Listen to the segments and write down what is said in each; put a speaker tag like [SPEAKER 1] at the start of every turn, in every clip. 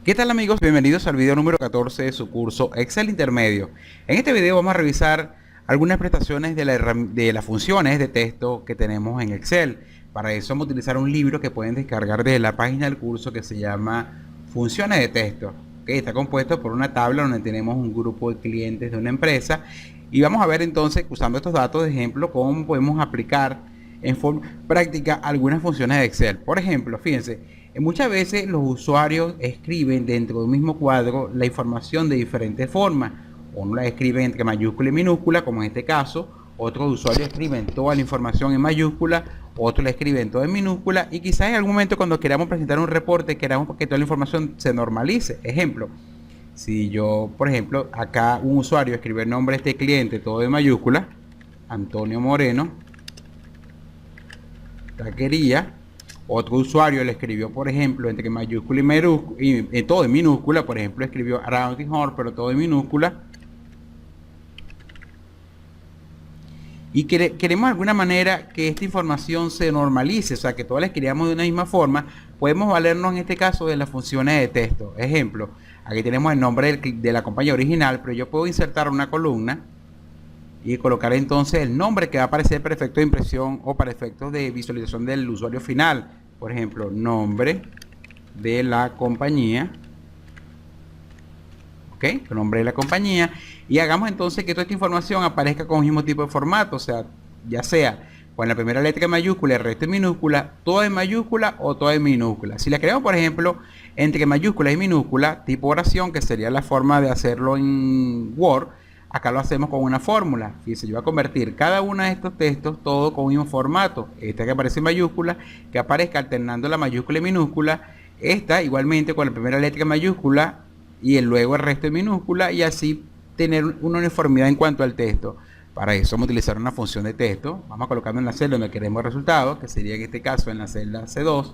[SPEAKER 1] ¿Qué tal amigos? Bienvenidos al video número 14 de su curso Excel Intermedio. En este video vamos a revisar algunas prestaciones de las funciones de texto que tenemos en Excel. Para eso vamos a utilizar un libro que pueden descargar desde la página del curso que se llama Funciones de texto. Está compuesto por una tabla donde tenemos un grupo de clientes de una empresa y vamos a ver entonces, usando estos datos de ejemplo, cómo podemos aplicar en forma práctica algunas funciones de Excel. Por ejemplo, fíjense, muchas veces los usuarios escriben dentro de un mismo cuadro la información de diferentes formas. Uno la escribe entre mayúscula y minúscula, como en este caso. Otros usuarios escriben toda la información en mayúscula, otros la escriben todo en minúscula, y quizás en algún momento cuando queramos presentar un reporte queramos que toda la información se normalice. Ejemplo, si yo, por ejemplo, acá un usuario escribe el nombre de este cliente todo en mayúscula, Antonio Moreno Taquería. Otro usuario le escribió, por ejemplo, entre mayúscula y todo en minúscula. Por ejemplo, escribió Around the Horn, pero todo en minúscula. Y queremos de alguna manera que esta información se normalice, o sea, que todas la escribamos de una misma forma. Podemos valernos en este caso de las funciones de texto. Ejemplo, aquí tenemos el nombre de la compañía original, pero yo puedo insertar una columna y colocar entonces el nombre que va a aparecer para efectos de impresión o para efectos de visualización del usuario final. Por ejemplo, nombre de la compañía. Ok, el nombre de la compañía. Y hagamos entonces que toda esta información aparezca con el mismo tipo de formato. O sea, ya sea con la primera letra en mayúscula y el resto en minúscula, todo en mayúscula o todo en minúscula. Si la creamos, por ejemplo, entre mayúscula y minúscula, tipo oración, que sería la forma de hacerlo en Word, acá lo hacemos con una fórmula. Fíjense, yo voy a convertir cada uno de estos textos todo con un mismo formato. Esta que aparece en mayúscula, que aparezca alternando la mayúscula y minúscula. Esta igualmente con la primera letra en mayúscula y luego el resto en minúscula, y así tener una uniformidad en cuanto al texto. Para eso vamos a utilizar una función de texto. Vamos a colocarlo en la celda donde queremos el resultado, que sería en este caso en la celda C2.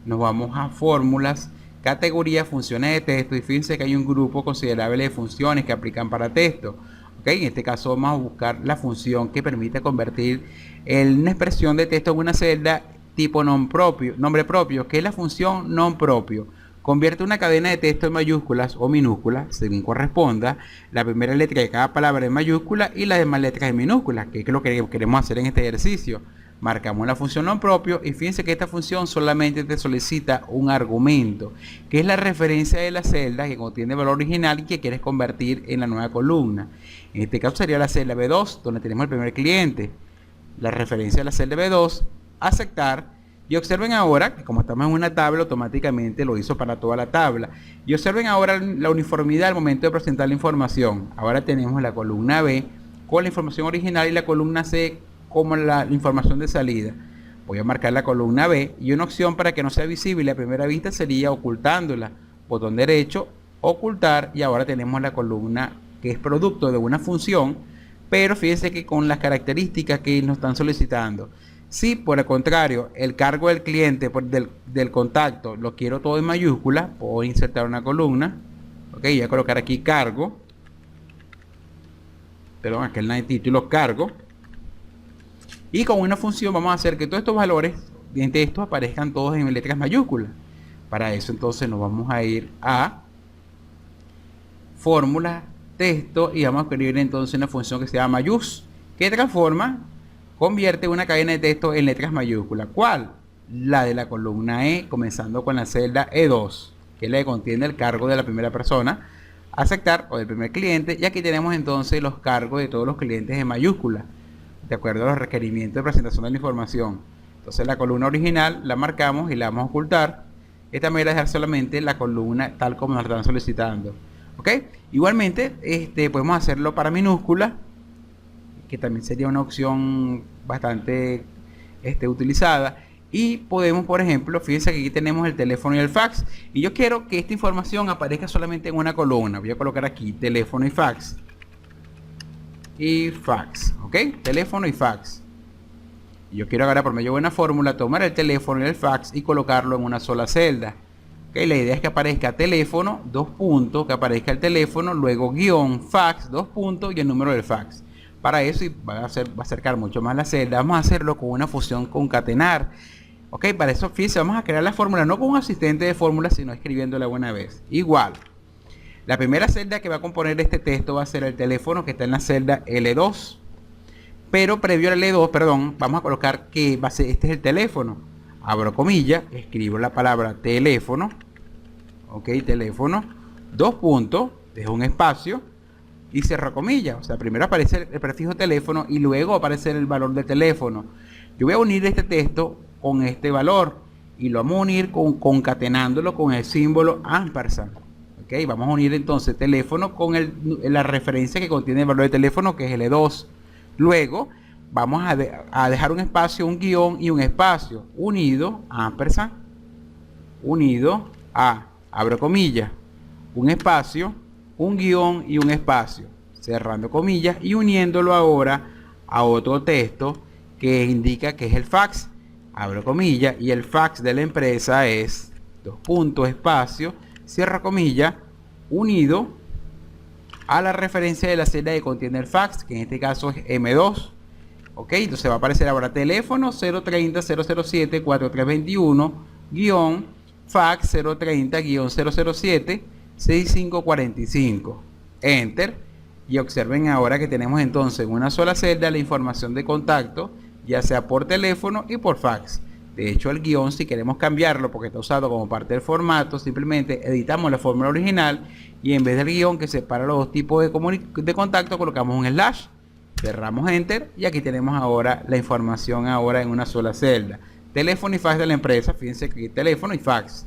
[SPEAKER 1] Nos vamos a fórmulas, categoría, funciones de texto, y fíjense que hay un grupo considerable de funciones que aplican para texto. En este caso vamos a buscar la función que permite convertir una expresión de texto en una celda tipo nombre propio, que es la función non-propio. Convierte una cadena de texto en mayúsculas o minúsculas, según corresponda, la primera letra de cada palabra en mayúscula y las demás letras en minúsculas, que es lo que queremos hacer en este ejercicio. Marcamos la función non-propio y fíjense que esta función solamente te solicita un argumento, que es la referencia de la celda que contiene el valor original y que quieres convertir en la nueva columna. En este caso sería la celda B2, donde tenemos el primer cliente. La referencia de la celda B2, aceptar. Y observen ahora que como estamos en una tabla, automáticamente lo hizo para toda la tabla. Y observen ahora la uniformidad al momento de presentar la información. Ahora tenemos la columna B con la información original y la columna C como la información de salida. Voy a marcar la columna B y una opción para que no sea visible a primera vista sería ocultándola. Botón derecho, ocultar, y ahora tenemos la columna que es producto de una función, pero fíjense que con las características que nos están solicitando. Si por el contrario el cargo del cliente del contacto lo quiero todo en mayúscula, puedo insertar una columna. Ok, voy a colocar aquí cargo, perdón, aquí en el título cargo, y con una función vamos a hacer que todos estos valores de texto aparezcan todos en letras mayúsculas. Para eso entonces nos vamos a ir a fórmula, texto, y vamos a escribir entonces una función que se llama mayús, que transforma, convierte una cadena de texto en letras mayúsculas. ¿Cuál? La de la columna E, comenzando con la celda E2, que es la que contiene el cargo de la primera persona, aceptar, o del primer cliente, y aquí tenemos entonces los cargos de todos los clientes en mayúscula, de acuerdo a los requerimientos de presentación de la información. Entonces la columna original la marcamos y la vamos a ocultar. Esta me va a dejar solamente la columna tal como nos están solicitando. ¿Ok? Igualmente, podemos hacerlo para minúscula, que también sería una opción bastante utilizada. Y podemos, por ejemplo, fíjense que aquí tenemos el teléfono y el fax, y yo quiero que esta información aparezca solamente en una columna. Voy a colocar aquí teléfono y fax, ok, teléfono y fax. Y yo quiero ahora, por medio de una fórmula, tomar el teléfono y el fax y colocarlo en una sola celda. Okay, la idea es que aparezca teléfono, dos puntos, que aparezca el teléfono, luego guión, fax, dos puntos, y el número del fax. Para eso, y va a acercar mucho más la celda, vamos a hacerlo con una función concatenar. Ok, para eso, fíjense, vamos a crear la fórmula no con un asistente de fórmula, sino escribiéndola una vez. Igual. La primera celda que va a componer este texto va a ser el teléfono, que está en la celda L2. Pero previo al L2, perdón, vamos a colocar que va a ser, este es el teléfono. Abro comillas, escribo la palabra teléfono. Ok, teléfono. Dos puntos, dejo un espacio y cierro comillas. O sea, primero aparece el prefijo teléfono y luego aparece el valor de teléfono. Yo voy a unir este texto con este valor y lo vamos a unir concatenándolo con el símbolo ampersand. Ok, vamos a unir entonces teléfono con la referencia que contiene el valor de teléfono, que es L2. Luego vamos a dejar un espacio, un guión y un espacio, unido, ampersand, unido a, abro comillas, un espacio, un guión y un espacio, cerrando comillas y uniéndolo ahora a otro texto que indica que es el fax, abro comillas, y el fax de la empresa es, dos puntos, espacio, cierra comillas, unido a la referencia de la celda que contiene el fax, que en este caso es M2. Ok, entonces va a aparecer ahora teléfono 030 007 4321 guión fax 030 007 6545. Enter. Y observen ahora que tenemos entonces en una sola celda la información de contacto, ya sea por teléfono y por fax. De hecho, el guión, si queremos cambiarlo porque está usado como parte del formato, simplemente editamos la fórmula original y en vez del guión que separa los dos tipos de contacto, colocamos un slash, cerramos enter y aquí tenemos ahora la información ahora en una sola celda. Teléfono y fax de la empresa, fíjense que aquí teléfono y fax.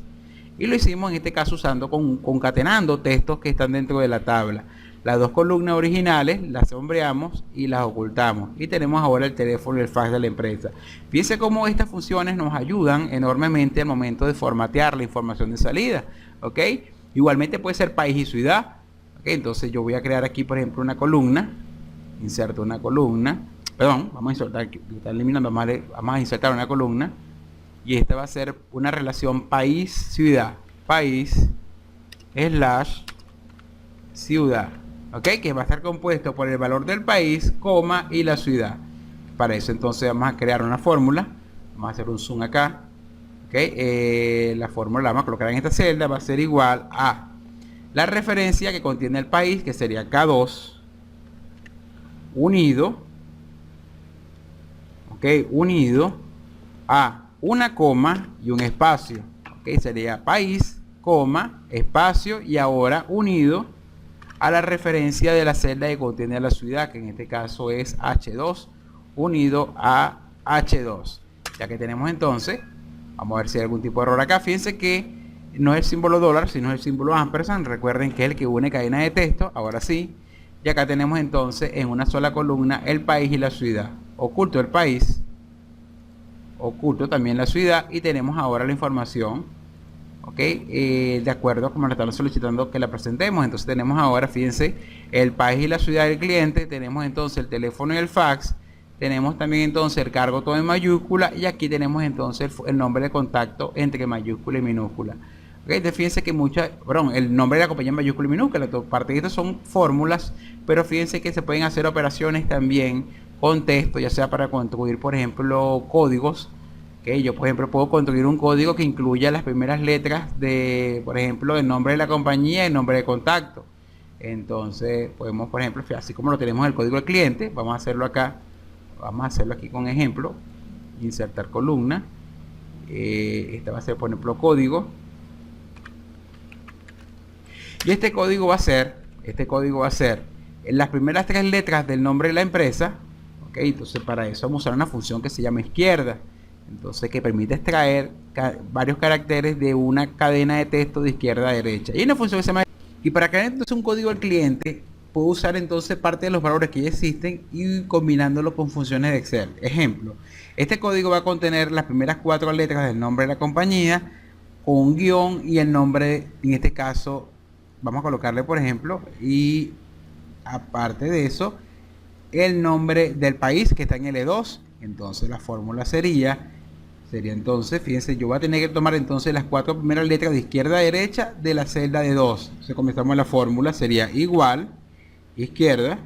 [SPEAKER 1] Y lo hicimos en este caso usando concatenando textos que están dentro de la tabla. Las dos columnas originales las sombreamos y las ocultamos. Y tenemos ahora el teléfono y el fax de la empresa. Fíjense cómo estas funciones nos ayudan enormemente al momento de formatear la información de salida. ¿Ok? Igualmente puede ser país y ciudad. ¿Ok? Entonces yo voy a crear aquí, por ejemplo, una columna. Inserto una columna. Perdón, vamos a insertar, está eliminando, vamos a insertar una columna. Y esta va a ser una relación país-ciudad. País slash ciudad. Ok, que va a estar compuesto por el valor del país, coma y la ciudad. Para eso entonces vamos a crear una fórmula. Vamos a hacer un zoom acá. Ok, la fórmula la vamos a colocar en esta celda. Va a ser igual a la referencia que contiene el país, que sería K2, unido, ok, unido a una coma y un espacio. Ok, sería país, coma, espacio y ahora unido a la referencia de la celda que contiene la ciudad, que en este caso es H2, unido a H2. Ya que tenemos entonces, vamos a ver si hay algún tipo de error acá. Fíjense que no es el símbolo dólar, sino el símbolo ampersand. Recuerden que es el que une cadena de texto. Ahora sí. Y acá tenemos entonces en una sola columna el país y la ciudad. Oculto el país, oculto también la ciudad y tenemos ahora la información. Ok, de acuerdo como lo están solicitando que la presentemos. Entonces tenemos ahora, fíjense, el país y la ciudad del cliente. Tenemos entonces el teléfono y el fax. Tenemos también entonces el cargo todo en mayúscula. Y aquí tenemos entonces el nombre de contacto entre mayúscula y minúscula. Ok, entonces fíjense que el nombre de la compañía en mayúscula y minúscula. Parte de esto son fórmulas. Pero fíjense que se pueden hacer operaciones también con texto, ya sea para construir, por ejemplo, códigos. Okay, yo por ejemplo puedo construir un código que incluya las primeras letras de, por ejemplo, el nombre de la compañía y el nombre de contacto. Entonces podemos, por ejemplo, así como lo tenemos en el código del cliente, vamos a hacerlo acá. Vamos a hacerlo aquí con ejemplo. Insertar columna. Esta va a ser, por ejemplo, código. Y este código va a ser en las primeras tres letras del nombre de la empresa. Ok, entonces para eso vamos a usar una función que se llama izquierda. Entonces que permite extraer varios caracteres de una cadena de texto de izquierda a derecha. Y una función que se llama, y para crear entonces un código al cliente, puedo usar entonces parte de los valores que ya existen y combinándolo con funciones de Excel. Ejemplo, este código va a contener las primeras 4 letras del nombre de la compañía con un guión y el nombre, en este caso, vamos a colocarle por ejemplo, y aparte de eso, el nombre del país que está en L2. Entonces la fórmula sería entonces, fíjense, yo voy a tener que tomar entonces las 4 primeras letras de izquierda a derecha de la celda de 2. Entonces comenzamos la fórmula, sería igual, izquierda,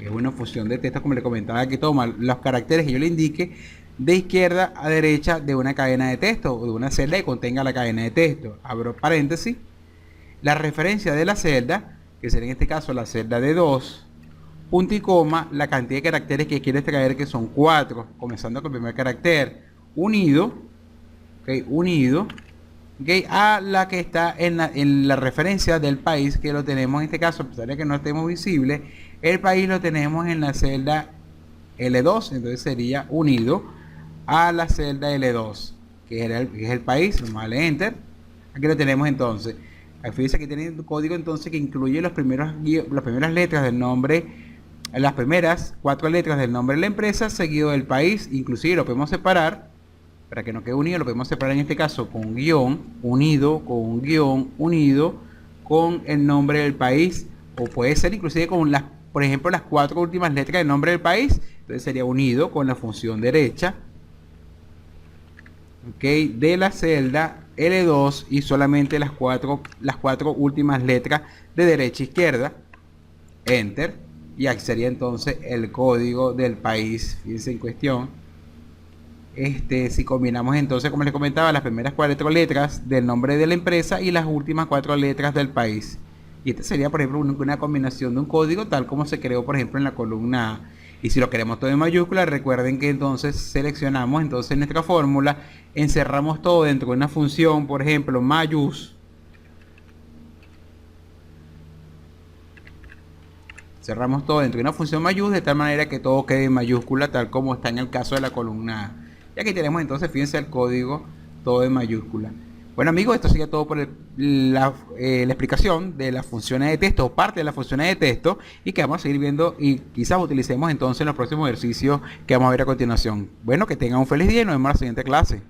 [SPEAKER 1] que es una función de texto como le comentaba, que toma los caracteres que yo le indique de izquierda a derecha de una cadena de texto o de una celda que contenga la cadena de texto. Abro paréntesis. La referencia de la celda, que sería en este caso la celda de 2, punto y coma, la cantidad de caracteres que quiere extraer, que son 4, comenzando con el primer carácter, unido, unido, a la que está en la referencia del país, que lo tenemos en este caso, a pesar de que no estemos visible, el país lo tenemos en la celda L2, entonces sería unido a la celda L2, que es el país. Vamos a darle enter. Aquí lo tenemos entonces. Fíjense que tiene un código entonces que incluye las primeras letras del nombre, las primeras 4 letras del nombre de la empresa, seguido del país. Inclusive lo podemos separar, para que no quede unido, lo podemos separar en este caso con un guión, unido, con un guión, unido, con el nombre del país, o puede ser inclusive con las, por ejemplo, las 4 últimas letras del nombre del país. Entonces sería unido con la función derecha, de la celda L2 y solamente las cuatro últimas letras de derecha a izquierda, enter, y aquí sería entonces el código del país, fíjense en cuestión. Si combinamos entonces, como les comentaba, las primeras 4 letras del nombre de la empresa y las últimas 4 letras del país, y este sería, por ejemplo, una combinación de un código tal como se creó, por ejemplo, en la columna A. Y si lo queremos todo en mayúscula, recuerden que entonces seleccionamos entonces nuestra fórmula, encerramos todo dentro de una función, por ejemplo, mayús. Cerramos todo dentro de una función mayús, de tal manera que todo quede en mayúscula, tal como está en el caso de la columna A. Y aquí tenemos entonces, fíjense, el código todo en mayúscula. Bueno, amigos, esto sería todo por la explicación de las funciones de texto, o parte de las funciones de texto, y que vamos a seguir viendo y quizás utilicemos entonces en los próximos ejercicios que vamos a ver a continuación. Bueno, que tengan un feliz día y nos vemos en la siguiente clase.